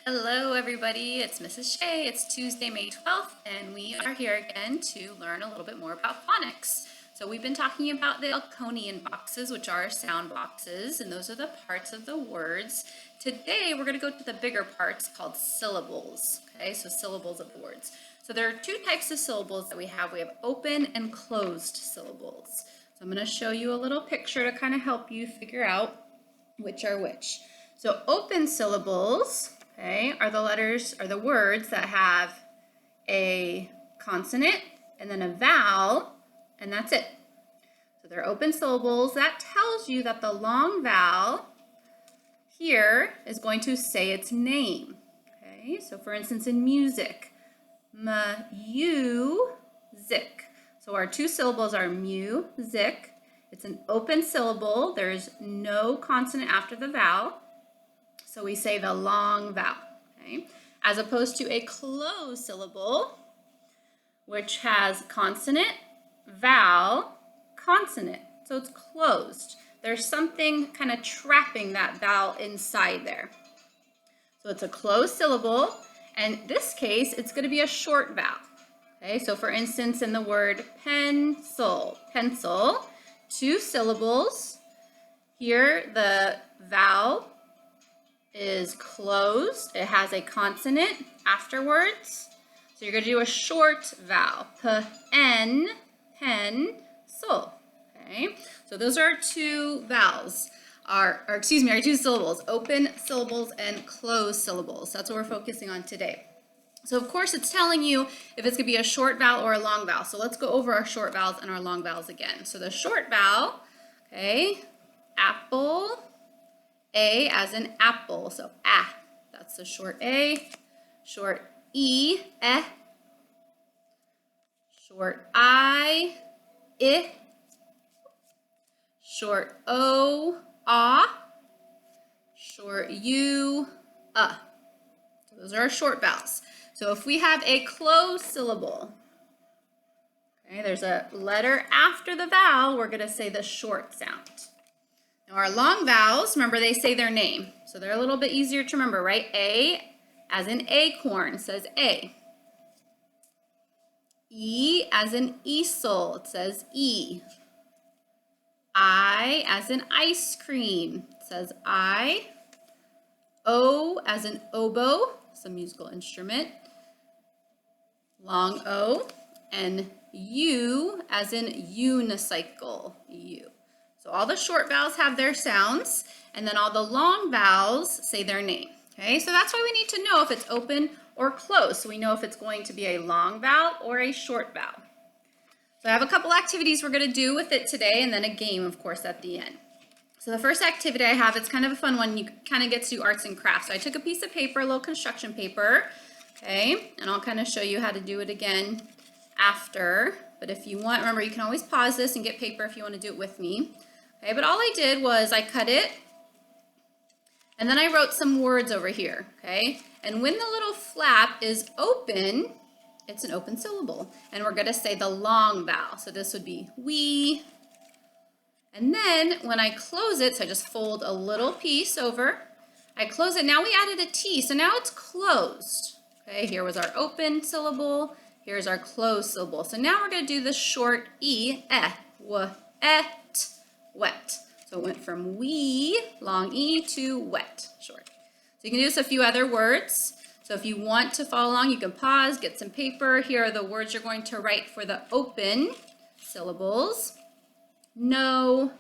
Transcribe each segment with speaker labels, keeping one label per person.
Speaker 1: Hello everybody, it's Mrs. Shea. It's Tuesday, May 12th, and we are here again to learn a little bit more about phonics. So we've been talking about the Elkonian boxes, which are sound boxes, and those are the parts of the words. Today we're going to go to the bigger parts called syllables, okay? So syllables of the words. So there are two types of syllables that we have. We have open and closed syllables. So I'm going to show you a little picture to kind of help you figure out which are which. So open syllables, okay, are the words that have a consonant and then a vowel, and that's it. So they're open syllables. That tells you that the long vowel here is going to say its name. Okay, so for instance in music, mu-zik. So our two syllables are mu-zik. It's an open syllable. There's no consonant after the vowel. So we say the long vowel, okay? As opposed to a closed syllable, which has consonant, vowel, consonant. So it's closed. There's something kind of trapping that vowel inside there. So it's a closed syllable, and in this case, it's going to be a short vowel. Okay, so for instance, in the word pencil, pencil, two syllables. Here, the vowel is closed. It has a consonant afterwards. So you're going to do a short vowel. P-N, pen, sol. Okay, so those are our two vowels. Our two syllables, open syllables and closed syllables. That's what we're focusing on today. So of course it's telling you if it's going to be a short vowel or a long vowel. So let's go over our short vowels and our long vowels again. So the short vowel, okay, apple, A as in apple. So ah, that's the short A. Short E, eh. Short I, Short O, ah. Short U, So those are our short vowels. So if we have a closed syllable, okay, there's a letter after the vowel, we're going to say the short sound. Now our long vowels, remember they say their name. So they're a little bit easier to remember, right? A as in acorn says A. E as in easel, it says E. I as in ice cream, it says I. O as in oboe, it's a musical instrument. Long O, and U as in unicycle, U. So all the short vowels have their sounds, and then all the long vowels say their name. Okay, so that's why we need to know if it's open or closed, so we know if it's going to be a long vowel or a short vowel. So I have a couple activities we're going to do with it today, and then a game, of course, at the end. So the first activity I have, it's kind of a fun one. You kind of get to do arts and crafts. So I took a piece of paper, a little construction paper, okay, and I'll kind of show you how to do it again after. But if you want, remember, you can always pause this and get paper if you want to do it with me. Okay, but all I did was I cut it, and then I wrote some words over here, okay? And when the little flap is open, it's an open syllable. And we're going to say the long vowel. So this would be we. And then when I close it, so I just fold a little piece over, I close it. Now we added a T, so now it's closed. Okay, here was our open syllable. Here's our closed syllable. So now we're going to do the short E, et, wet. So it went from we, long E, to wet, short. So you can do this a few other words. So if you want to follow along, you can pause, get some paper. Here are the words you're going to write for the open syllables. No,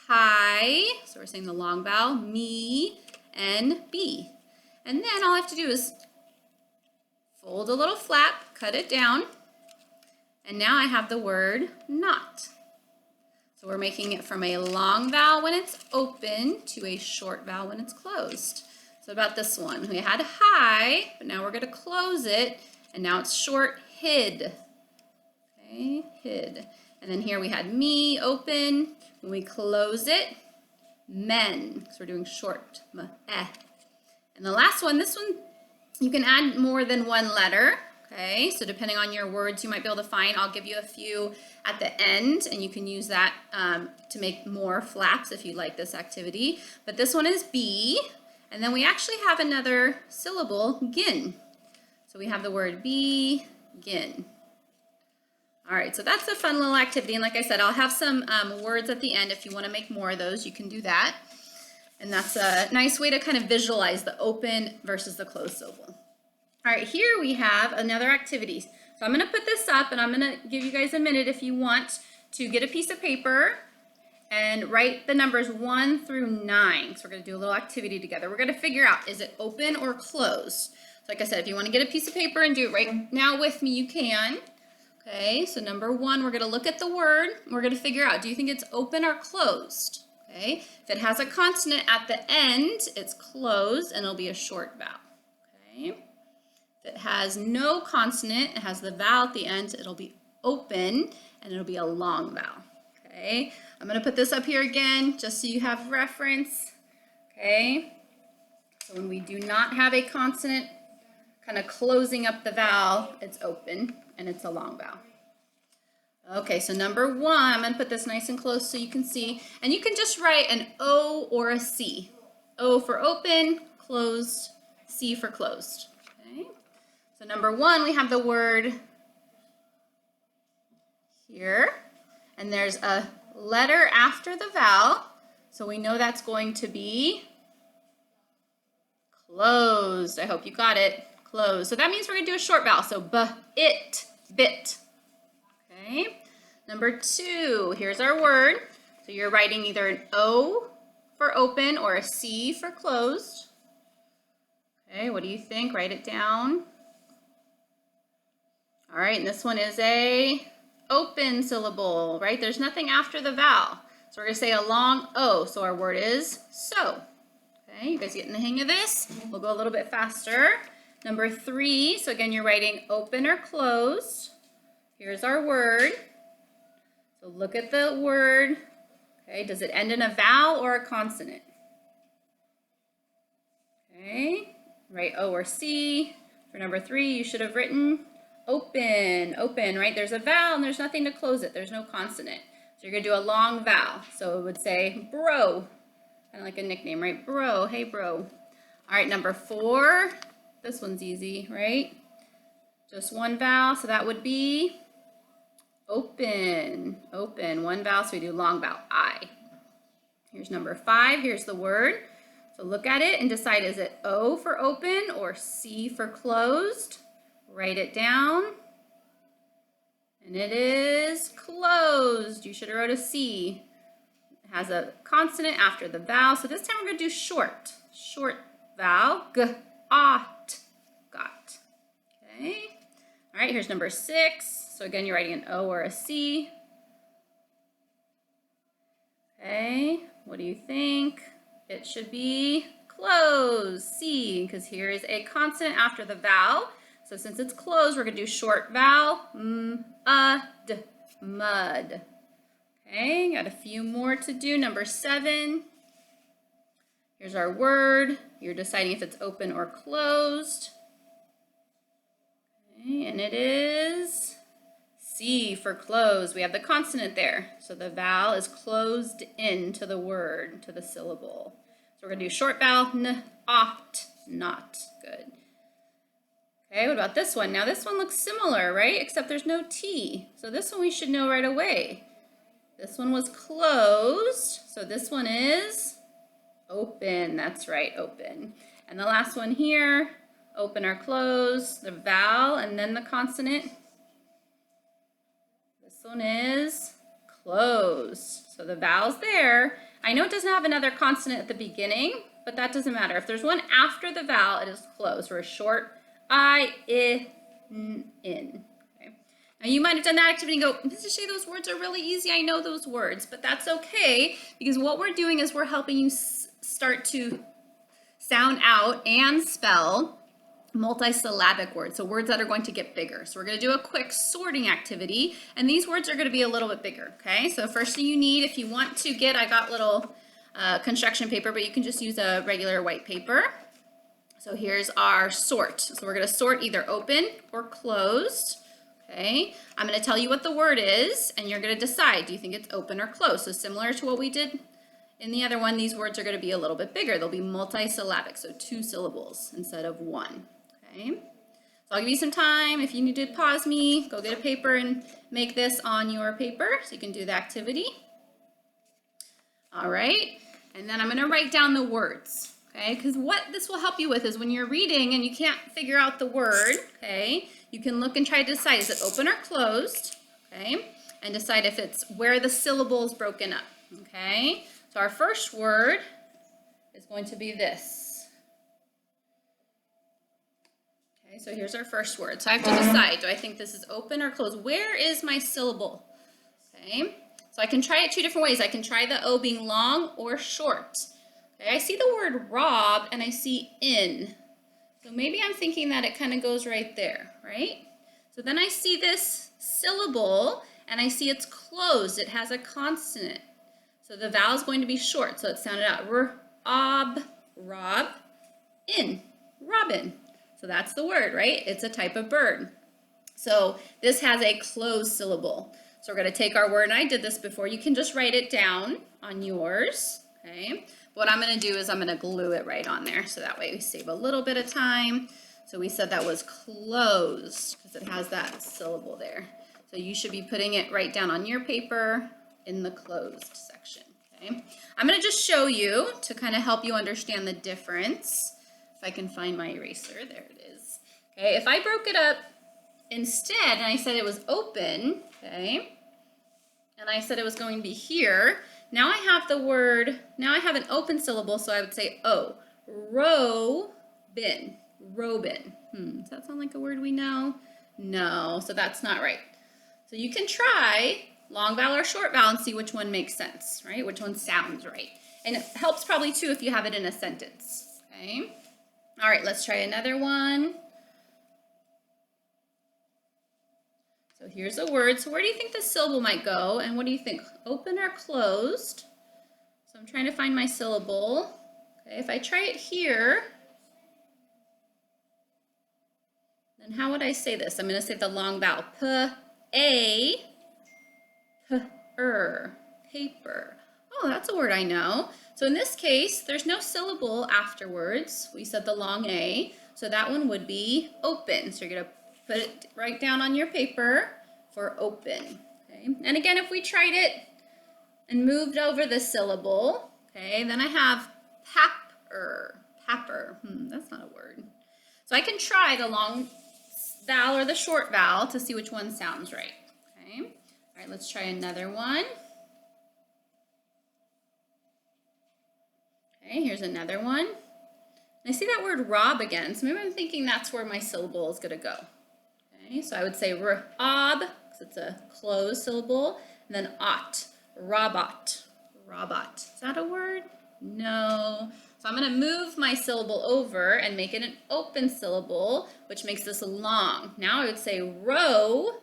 Speaker 1: hi, so we're saying the long vowel, me, and B. And then all I have to do is fold a little flap, cut it down, and now I have the word not. So we're making it from a long vowel when it's open to a short vowel when it's closed. So about this one, we had hi, but now we're going to close it, and now it's short, hid. Okay, hid. And then here we had me, open. When we close it, men. So we're doing short, eh. And the last one, this one, you can add more than one letter. Okay, so depending on your words you might be able to find, I'll give you a few at the end, and you can use that to make more flaps if you like this activity. But this one is B, And then we actually have another syllable, gin. So we have the word begin. All right, so that's a fun little activity. And like I said, I'll have some words at the end. If you want to make more of those, you can do that. And that's a nice way to kind of visualize the open versus the closed syllable. All right, here we have another activity. So I'm going to put this up, and I'm going to give you guys a minute if you want to get a piece of paper and write the numbers 1 through 9. So we're going to do a little activity together. We're going to figure out, is it open or closed? So like I said, if you want to get a piece of paper and do it right now with me, you can. Okay, so number 1, we're going to look at the word. We're going to figure out, do you think it's open or closed? Okay, if it has a consonant at the end, it's closed and it'll be a short vowel. Okay, if it has no consonant, it has the vowel at the end, it'll be open and it'll be a long vowel. Okay, I'm going to put this up here again just so you have reference. Okay, so when we do not have a consonant kind of closing up the vowel, it's open and it's a long vowel. Okay, so number 1, I'm going to put this nice and close so you can see, and you can just write an O or a C. O for open, closed, C for closed. Okay, so number 1, we have the word here, and there's a letter after the vowel, so we know that's going to be closed. I hope you got it. Closed. So that means we're going to do a short vowel. So it, bit. Okay. Number 2, here's our word. So you're writing either an O for open or a C for closed. Okay, what do you think? Write it down. All right, and this one is a open syllable, right? There's nothing after the vowel. So we're going to say a long O. So our word is so. Okay, you guys getting the hang of this? We'll go a little bit faster. Number 3, so again, you're writing open or closed. Here's our word. So look at the word. Okay, does it end in a vowel or a consonant? Okay, write O or C. For number 3, you should have written open, open, right? There's a vowel and there's nothing to close it. There's no consonant. So you're going to do a long vowel. So it would say bro, kind of like a nickname, right? Bro, hey bro. All right, number 4. This one's easy, right? Just one vowel, so that would be open, open. One vowel, so we do long vowel, I. Here's number 5, here's the word. So look at it and decide, is it O for open or C for closed? Write it down. And it is closed. You should have wrote a C. It has a consonant after the vowel. So this time we're going to do short. Short vowel, g, ot, got. Okay. All right, here's number 6. So again, you're writing an O or a C. Okay, what do you think? It should be closed, C, because here is a consonant after the vowel. So since it's closed, we're going to do short vowel, d, mud. Okay, got a few more to do. Number 7. Here's our word. You're deciding if it's open or closed. Okay, and it is C for closed. We have the consonant there. So the vowel is closed into the word, to the syllable. So we're going to do short vowel, n, opt, not. Good. Okay, what about this one? Now this one looks similar, right? Except there's no T. So this one we should know right away. This one was closed. So this one is open. That's right, open. And the last one here, open or close, the vowel and then the consonant. This one is closed. So the vowel's there. I know it doesn't have another consonant at the beginning, but that doesn't matter. If there's one after the vowel, it is closed. We're a short I, in. Okay. Now you might have done that activity and go, Mrs. Shea, those words are really easy. I know those words, but that's okay because what we're doing is we're helping you start to sound out and spell multisyllabic words, so words that are going to get bigger. So we're going to do a quick sorting activity, and these words are going to be a little bit bigger, okay? So first thing you need, if you want to get, I got little construction paper, but you can just use a regular white paper. So here's our sort. So we're going to sort either open or closed, okay? I'm going to tell you what the word is, and you're going to decide, do you think it's open or closed? So similar to what we did In the other one, these words are going to be a little bit bigger. They'll be multisyllabic, so 2 syllables instead of 1. Okay? So I'll give you some time. If you need to pause me, go get a paper and make this on your paper so you can do the activity. All right, and then I'm going to write down the words, okay? Because what this will help you with is when you're reading and you can't figure out the word, okay, you can look and try to decide, is it open or closed, okay? And decide if it's where the syllable is broken up, okay? So our first word is going to be this. Okay, so here's our first word. So I have to decide, do I think this is open or closed? Where is my syllable? Okay, so I can try it 2 different ways. I can try the O being long or short. Okay, I see the word rob and I see in. So maybe I'm thinking that it kind of goes right there, right? So then I see this syllable and I see it's closed. It has a consonant. So the vowel is going to be short. So it sounded out rob, in, robin. So that's the word, right? It's a type of bird. So this has a closed syllable. So we're going to take our word, and I did this before. You can just write it down on yours, okay? What I'm going to do is I'm going to glue it right on there, so that way we save a little bit of time. So we said that was closed because it has that syllable there. So you should be putting it right down on your paper in the closed section, okay? I'm going to just show you to kind of help you understand the difference. If I can find my eraser, there it is. Okay, if I broke it up instead and I said it was open, okay, and I said it was going to be here, now I have the word, now I have an open syllable, so I would say O, robin, robin. Does that sound like a word we know? No, so that's not right. So you can try long vowel or short vowel and see which one makes sense, right? Which one sounds right. And it helps probably too if you have it in a sentence, okay? All right, let's try another one. So here's a word. So where do you think the syllable might go? And what do you think? Open or closed? So I'm trying to find my syllable. Okay, if I try it here, then how would I say this? I'm going to say the long vowel. Paper. Oh, that's a word I know. So in this case, there's no syllable afterwards. We said the long A, so that one would be open. So you're going to put it right down on your paper for open. Okay? And again, if we tried it and moved over the syllable, okay, then I have papper. That's not a word. So I can try the long vowel or the short vowel to see which one sounds right. Okay. All right, let's try another one. Okay, here's another one. And I see that word rob again, so maybe I'm thinking that's where my syllable is going to go. Okay, so I would say rob, because it's a closed syllable, and then robot. Is that a word? No. So I'm going to move my syllable over and make it an open syllable, which makes this long. Now I would say robot.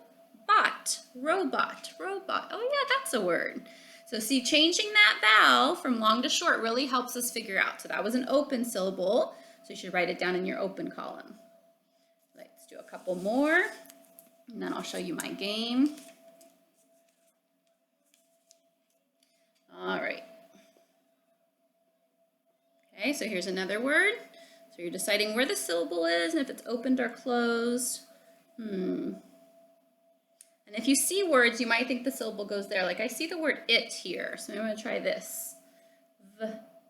Speaker 1: Oh yeah, that's a word. So see, changing that vowel from long to short really helps us figure out. So that was an open syllable, so you should write it down in your open column. Let's do a couple more, and then I'll show you my game. All right. Okay, so here's another word. So you're deciding where the syllable is and if it's opened or closed. And if you see words, you might think the syllable goes there. Like I see the word it here, so I'm going to try this.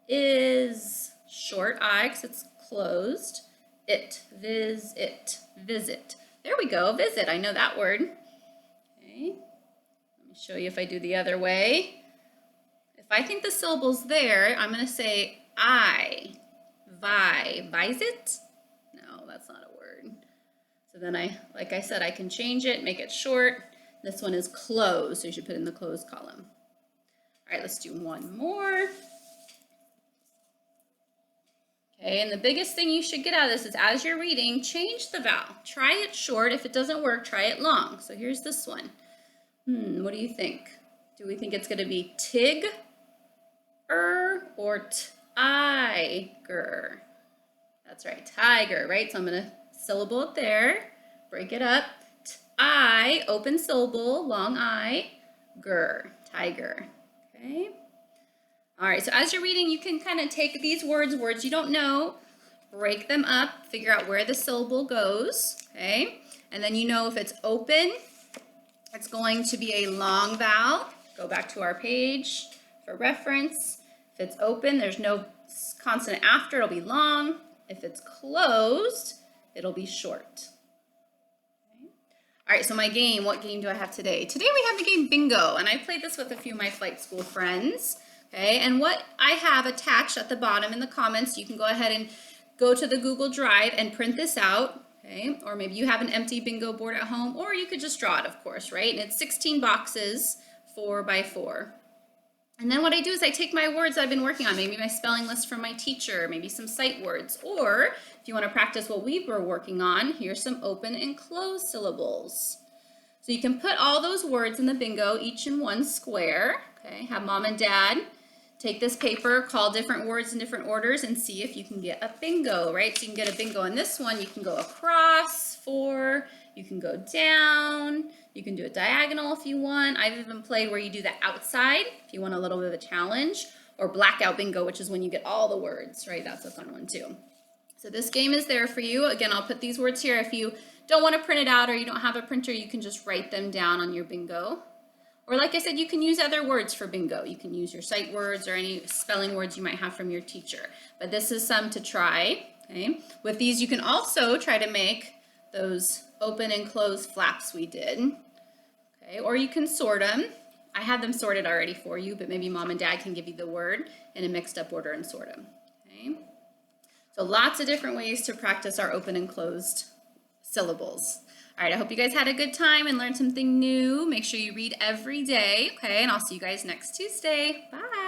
Speaker 1: Is short I, because it's closed. It, visit. There we go, visit. I know that word. Okay, let me show you if I do the other way. If I think the syllable's there, I'm going to say visit? No, that's not a word. So then like I said, I can change it, make it short. This one is closed, so you should put it in the closed column. All right, let's do one more. Okay, and the biggest thing you should get out of this is as you're reading, change the vowel. Try it short. If it doesn't work, try it long. So here's this one. What do you think? Do we think it's going to be tig-er or tiger? That's right, tiger, right? So I'm going to syllable it there, break it up. I, open syllable, long I, tiger. Okay. All right, so as you're reading, you can kind of take these words you don't know, break them up, figure out where the syllable goes, okay? And then you know if it's open, it's going to be a long vowel. Go back to our page for reference. If it's open, there's no consonant after, it'll be long. If it's closed, it'll be short. Okay. All right, so my game, what game do I have today? Today we have the game bingo, and I played this with a few of my flight school friends. Okay, and what I have attached at the bottom in the comments, you can go ahead and go to the Google Drive and print this out. Okay, or maybe you have an empty bingo board at home, or you could just draw it, of course, right? And it's 16 boxes, 4 by 4. And then what I do is I take my words that I've been working on, maybe my spelling list from my teacher, maybe some sight words, or if you want to practice what we were working on, here's some open and closed syllables. So you can put all those words in the bingo, each in one square. Okay, have mom and dad take this paper, call different words in different orders, and see if you can get a bingo, right? So you can get a bingo on this one. You can go across 4, you can go down, you can do a diagonal if you want. I've even played where you do the outside if you want a little bit of a challenge, or blackout bingo, which is when you get all the words, right? That's a fun one too. So this game is there for you. Again, I'll put these words here. If you don't want to print it out or you don't have a printer, you can just write them down on your bingo. Or like I said, you can use other words for bingo. You can use your sight words or any spelling words you might have from your teacher. But this is some to try. Okay? With these, you can also try to make those open and closed flaps we did. Okay? Or you can sort them. I had them sorted already for you, but maybe mom and dad can give you the word in a mixed up order and sort them. Okay? So lots of different ways to practice our open and closed syllables. All right, I hope you guys had a good time and learned something new. Make sure you read every day, okay? And I'll see you guys next Tuesday. Bye.